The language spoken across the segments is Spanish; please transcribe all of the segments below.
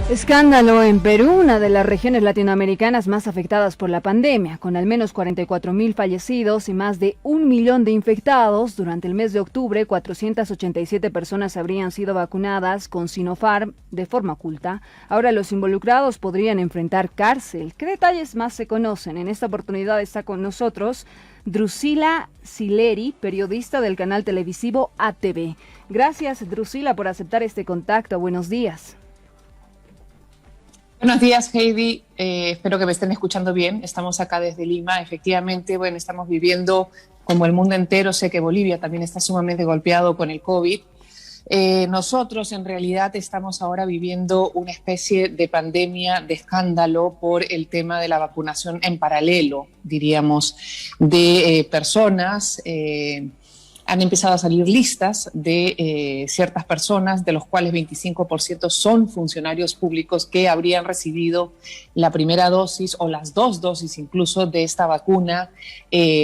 Escándalo en Perú, una de las regiones latinoamericanas más afectadas por la pandemia, con al menos 44.000 fallecidos y más de 1 millón de infectados. Durante el mes de octubre, 487 personas habrían sido vacunadas con Sinopharm de forma oculta. Ahora los involucrados podrían enfrentar cárcel. ¿Qué detalles más se conocen? En esta oportunidad está con nosotros Drusila Sileri, periodista del canal televisivo ATV. Gracias, Drusila, por aceptar este contacto. Buenos días. Buenos días, Heidi. Espero que me estén escuchando bien. Estamos acá desde Lima. Efectivamente, bueno, estamos viviendo como el mundo entero. Sé que Bolivia también está sumamente golpeado con el COVID. Nosotros, en realidad, estamos ahora viviendo una especie de pandemia, de escándalo por el tema de la vacunación en paralelo, diríamos, de personas. Han empezado a salir listas de ciertas personas, de los cuales 25% son funcionarios públicos que habrían recibido la primera dosis o las dos dosis incluso de esta vacuna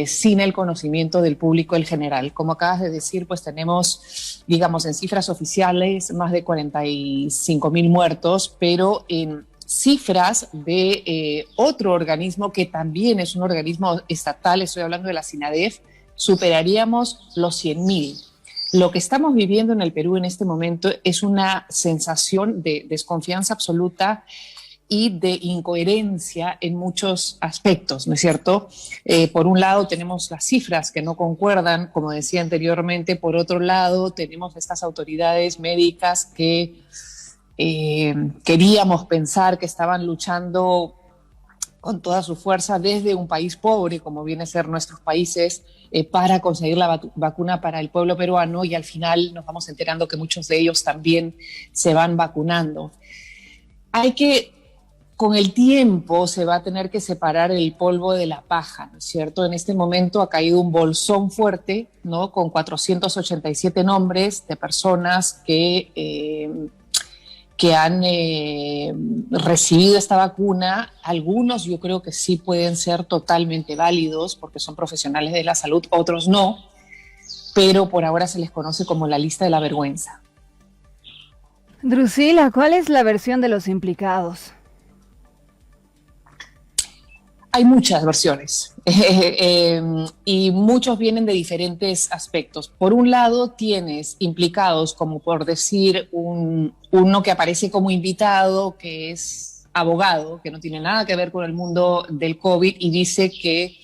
sin el conocimiento del público en general. Como acabas de decir, pues tenemos, digamos, en cifras oficiales más de 45.000 muertos, pero en cifras de otro organismo que también es un organismo estatal, estoy hablando de la SINADEF, superaríamos los 100.000. Lo que estamos viviendo en el Perú en este momento es una sensación de desconfianza absoluta y de incoherencia en muchos aspectos, ¿no es cierto? Por un lado tenemos las cifras que no concuerdan, como decía anteriormente. Por otro lado tenemos estas autoridades médicas que queríamos pensar que estaban luchando con toda su fuerza desde un país pobre, como viene a ser nuestros países, para conseguir la vacuna para el pueblo peruano, y al final nos vamos enterando que muchos de ellos también se van vacunando. Con el tiempo se va a tener que separar el polvo de la paja, ¿no es cierto? En este momento ha caído un bolsón fuerte, ¿no? Con 487 nombres de personas que han recibido esta vacuna. Algunos yo creo que sí pueden ser totalmente válidos porque son profesionales de la salud, otros no, pero por ahora se les conoce como la lista de la vergüenza. Drusila, ¿cuál es la versión de los implicados? Hay muchas versiones y muchos vienen de diferentes aspectos. Por un lado tienes implicados, como por decir uno que aparece como invitado, que es abogado, que no tiene nada que ver con el mundo del COVID, y dice que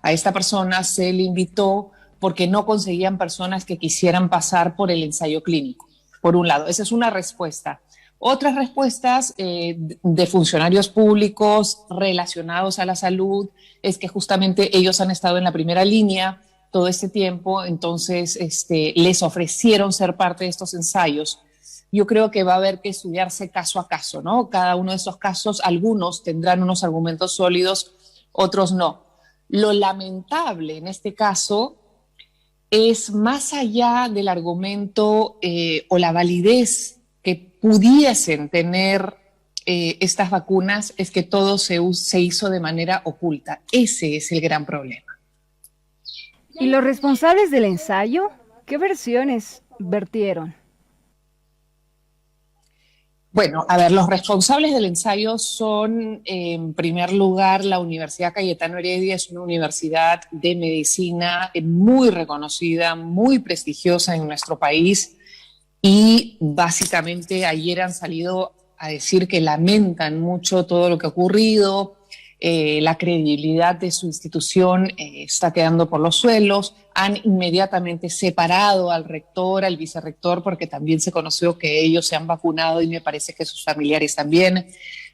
a esta persona se le invitó porque no conseguían personas que quisieran pasar por el ensayo clínico. Por un lado, esa es una respuesta. Otras respuestas de funcionarios públicos relacionados a la salud es que justamente ellos han estado en la primera línea todo este tiempo, entonces les ofrecieron ser parte de estos ensayos. Yo creo que va a haber que estudiarse caso a caso, ¿no? Cada uno de estos casos, algunos tendrán unos argumentos sólidos, otros no. Lo lamentable en este caso es, más allá del argumento o la validez que pudiesen tener estas vacunas, es que todo se hizo de manera oculta. Ese es el gran problema. ¿Y los responsables del ensayo? ¿Qué versiones vertieron? Bueno, a ver, los responsables del ensayo son, en primer lugar, la Universidad Cayetano Heredia. Es una universidad de medicina muy reconocida, muy prestigiosa en nuestro país, y básicamente ayer han salido a decir que lamentan mucho todo lo que ha ocurrido. La credibilidad de su institución está quedando por los suelos. Han inmediatamente separado al rector, al vicerrector, porque también se conoció que ellos se han vacunado y me parece que sus familiares también.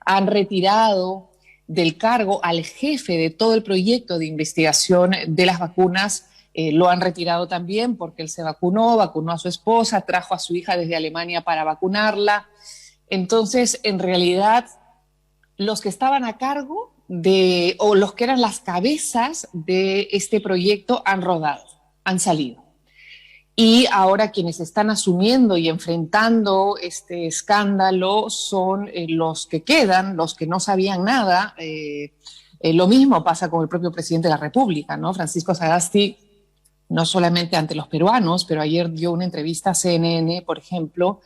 Han retirado del cargo al jefe de todo el proyecto de investigación de las vacunas. Lo han retirado también porque él se vacunó a su esposa, trajo a su hija desde Alemania para vacunarla. Entonces, en realidad, los que estaban a cargo o los que eran las cabezas de este proyecto han rodado, han salido. Y ahora quienes están asumiendo y enfrentando este escándalo son los que quedan, los que no sabían nada. Lo mismo pasa con el propio presidente de la República, ¿no? Francisco Sagasti, no solamente ante los peruanos, pero ayer dio una entrevista a CNN, por ejemplo,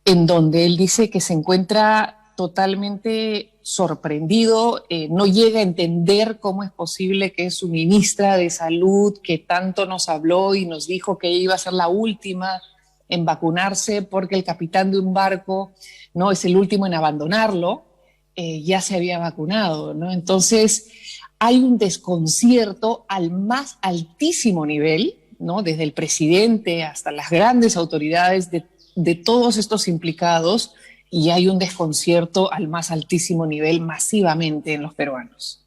en donde él dice que se encuentra totalmente sorprendido, no llega a entender cómo es posible que su ministra de Salud, que tanto nos habló y nos dijo que iba a ser la última en vacunarse porque el capitán de un barco no es el último en abandonarlo, ya se había vacunado, ¿no? Entonces hay un desconcierto al más altísimo nivel, ¿no? Desde el presidente hasta las grandes autoridades de todos estos implicados, y hay un desconcierto al más altísimo nivel masivamente en los peruanos.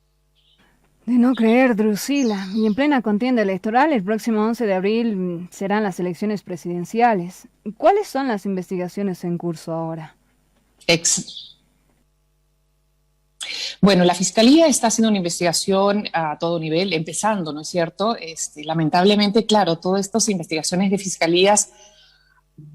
De no creer, Drusila. Y en plena contienda electoral, el próximo 11 de abril serán las elecciones presidenciales. ¿Cuáles son las investigaciones en curso ahora? Bueno, la Fiscalía está haciendo una investigación a todo nivel, empezando, ¿no es cierto? Lamentablemente, claro, todas estas investigaciones de fiscalías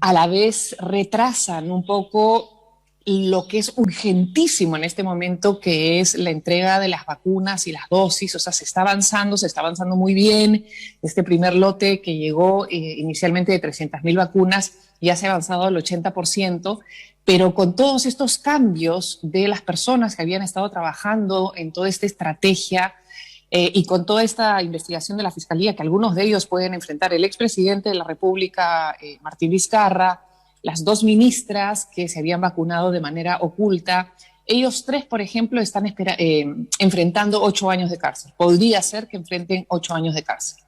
a la vez retrasan un poco lo que es urgentísimo en este momento, que es la entrega de las vacunas y las dosis. O sea, se está avanzando muy bien. Este primer lote que llegó inicialmente de 300.000 vacunas, ya se ha avanzado al 80%, pero con todos estos cambios de las personas que habían estado trabajando en toda esta estrategia y con toda esta investigación de la Fiscalía, que algunos de ellos pueden enfrentar el expresidente de la República, Martín Vizcarra, las dos ministras que se habían vacunado de manera oculta, ellos tres, por ejemplo, están enfrentando 8 años de cárcel. Podría ser que enfrenten 8 años de cárcel.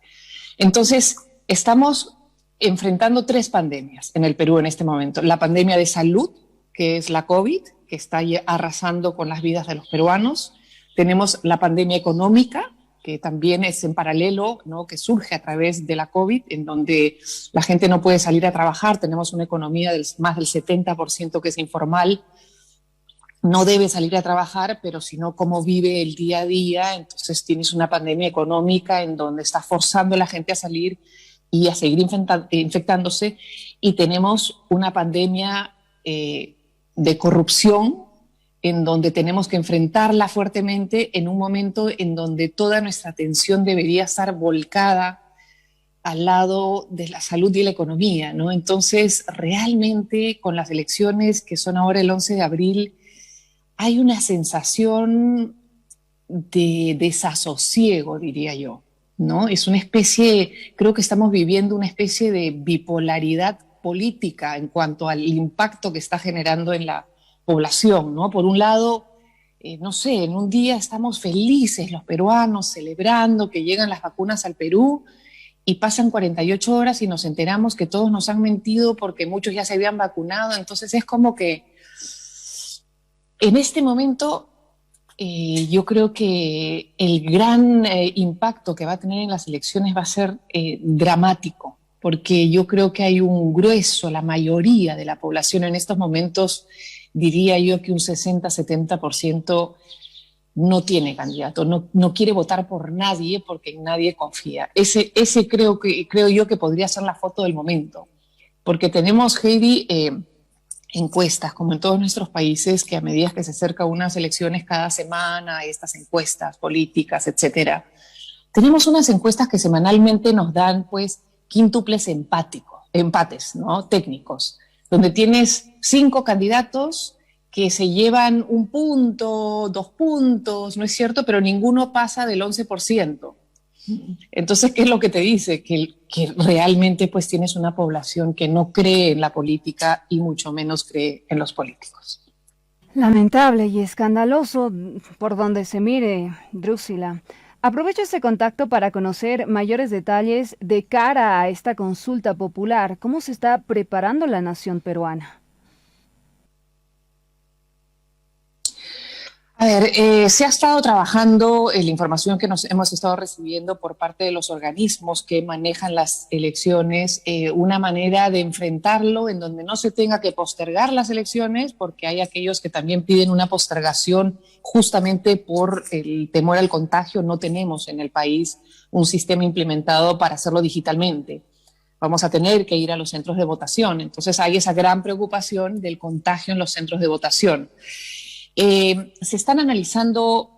Entonces, estamos enfrentando 3 pandemias en el Perú en este momento. La pandemia de salud, que es la COVID, que está arrasando con las vidas de los peruanos. Tenemos la pandemia económica, que también es en paralelo, ¿no? Que surge a través de la COVID, en donde la gente no puede salir a trabajar. Tenemos una economía del más del 70% que es informal. No debe salir a trabajar, pero si no, ¿cómo vive el día a día? Entonces tienes una pandemia económica en donde está forzando a la gente a salir y a seguir infectándose. Y tenemos una pandemia de corrupción, en donde tenemos que enfrentarla fuertemente en un momento en donde toda nuestra atención debería estar volcada al lado de la salud y la economía, ¿no? Entonces, realmente, con las elecciones que son ahora el 11 de abril, hay una sensación de desasosiego, diría yo, ¿no? Es una especie, creo que estamos viviendo una especie de bipolaridad política en cuanto al impacto que está generando en la población, ¿no? Por un lado, no sé, en un día estamos felices los peruanos celebrando que llegan las vacunas al Perú y pasan 48 horas y nos enteramos que todos nos han mentido porque muchos ya se habían vacunado. Entonces es como que en este momento yo creo que el gran impacto que va a tener en las elecciones va a ser dramático, porque yo creo que hay un grueso, la mayoría de la población en estos momentos, diría yo que un 60-70% no tiene candidato, no quiere votar por nadie porque en nadie confía. Ese creo yo que podría ser la foto del momento, porque tenemos, Heidi, encuestas, como en todos nuestros países, que a medida que se acercan unas elecciones cada semana, estas encuestas políticas, etcétera, tenemos unas encuestas que semanalmente nos dan, pues, quíntuples empates, ¿no? Técnicos, donde tienes 5 candidatos que se llevan 1 punto, 2 puntos, ¿no es cierto? Pero ninguno pasa del 11%. Entonces, ¿qué es lo que te dice? Que realmente pues tienes una población que no cree en la política y mucho menos cree en los políticos. Lamentable y escandaloso por donde se mire, Drusila. Aprovecho este contacto para conocer mayores detalles de cara a esta consulta popular. ¿Cómo se está preparando la nación peruana? A ver, se ha estado trabajando en la información que hemos estado recibiendo por parte de los organismos que manejan las elecciones, una manera de enfrentarlo en donde no se tenga que postergar las elecciones, porque hay aquellos que también piden una postergación justamente por el temor al contagio. No tenemos en el país un sistema implementado para hacerlo digitalmente. Vamos a tener que ir a los centros de votación. Entonces hay esa gran preocupación del contagio en los centros de votación. Se están analizando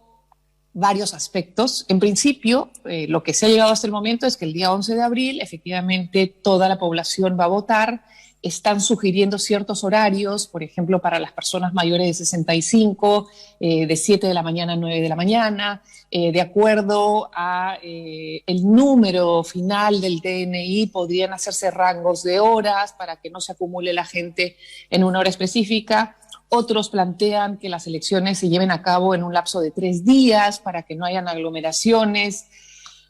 varios aspectos. En principio, lo que se ha llegado hasta el momento es que el día 11 de abril efectivamente toda la población va a votar están sugiriendo ciertos horarios, por ejemplo, para las personas mayores de 65, de 7 de la mañana a 9 de la mañana, de acuerdo a el número final del DNI, podrían hacerse rangos de horas para que no se acumule la gente en una hora específica. Otros plantean que las elecciones se lleven a cabo en un lapso de 3 días para que no hayan aglomeraciones.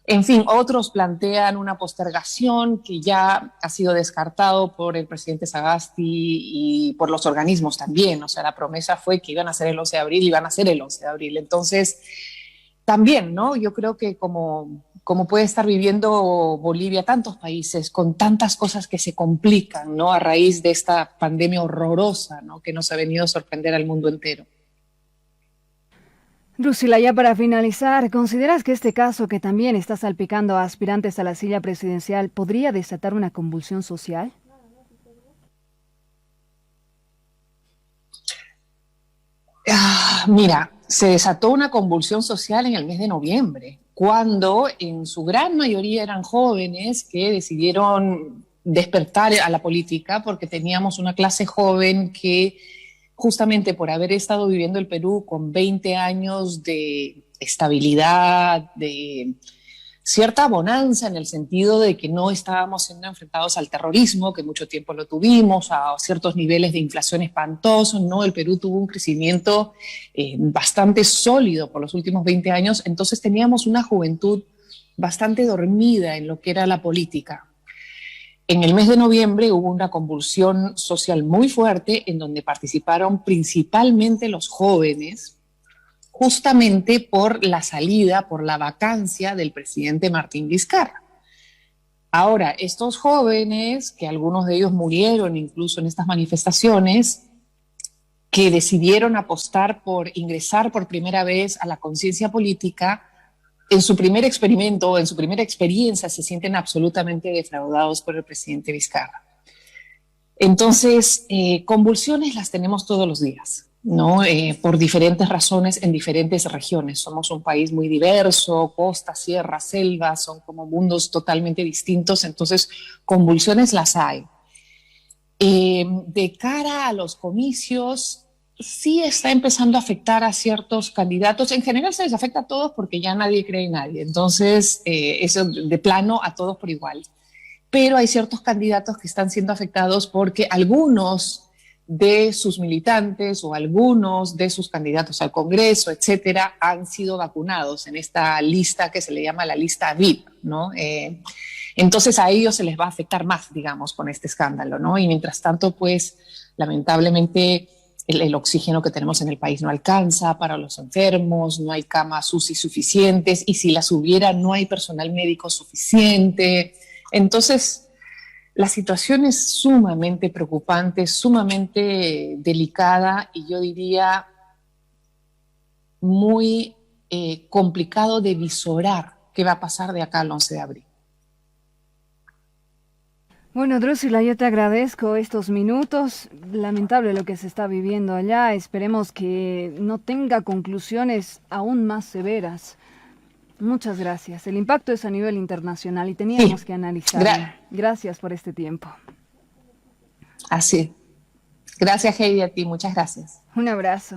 En fin, otros plantean una postergación que ya ha sido descartado por el presidente Sagasti y por los organismos también. O sea, la promesa fue que iban a ser el 11 de abril y van a ser el 11 de abril. Entonces, también, ¿no? Yo creo que como puede estar viviendo Bolivia, tantos países, con tantas cosas que se complican, ¿no? A raíz de esta pandemia horrorosa, ¿no? Que nos ha venido a sorprender al mundo entero. Drusila, ya para finalizar, ¿consideras que este caso que también está salpicando a aspirantes a la silla presidencial podría desatar una convulsión social? Mira, se desató una convulsión social en el mes de noviembre, cuando en su gran mayoría eran jóvenes que decidieron despertar a la política porque teníamos una clase joven que justamente por haber estado viviendo el Perú con 20 años de estabilidad, de cierta bonanza en el sentido de que no estábamos siendo enfrentados al terrorismo, que mucho tiempo lo tuvimos, a ciertos niveles de inflación espantosos, ¿no? El Perú tuvo un crecimiento bastante sólido por los últimos 20 años, entonces teníamos una juventud bastante dormida en lo que era la política. En el mes de noviembre hubo una convulsión social muy fuerte en donde participaron principalmente los jóvenes, justamente por la salida, por la vacancia del presidente Martín Vizcarra. Ahora, estos jóvenes, que algunos de ellos murieron incluso en estas manifestaciones, que decidieron apostar por ingresar por primera vez a la conciencia política, en su primer experimento, en su primera experiencia, se sienten absolutamente defraudados por el presidente Vizcarra. Entonces, convulsiones las tenemos todos los días, ¿no? Por diferentes razones en diferentes regiones. Somos un país muy diverso, costa, sierra, selva, son como mundos totalmente distintos, entonces convulsiones las hay. De cara a los comicios, sí está empezando a afectar a ciertos candidatos. En general se les afecta a todos porque ya nadie cree en nadie, entonces eso de plano a todos por igual. Pero hay ciertos candidatos que están siendo afectados porque algunos de sus militantes o algunos de sus candidatos al Congreso, etcétera, han sido vacunados en esta lista que se le llama la lista VIP, ¿no? Entonces a ellos se les va a afectar más, digamos, con este escándalo, ¿no? Y mientras tanto, pues, lamentablemente, el oxígeno que tenemos en el país no alcanza para los enfermos, no hay camas UCI suficientes, y si las hubiera, no hay personal médico suficiente. Entonces, la situación es sumamente preocupante, sumamente delicada y yo diría muy complicado de visorar qué va a pasar de acá al 11 de abril. Bueno, Drusila, yo te agradezco estos minutos. Lamentable lo que se está viviendo allá. Esperemos que no tenga conclusiones aún más severas. Muchas gracias. El impacto es a nivel internacional y teníamos que analizarlo. Gracias por este tiempo. Así. Gracias, Heidi, a ti. Muchas gracias. Un abrazo.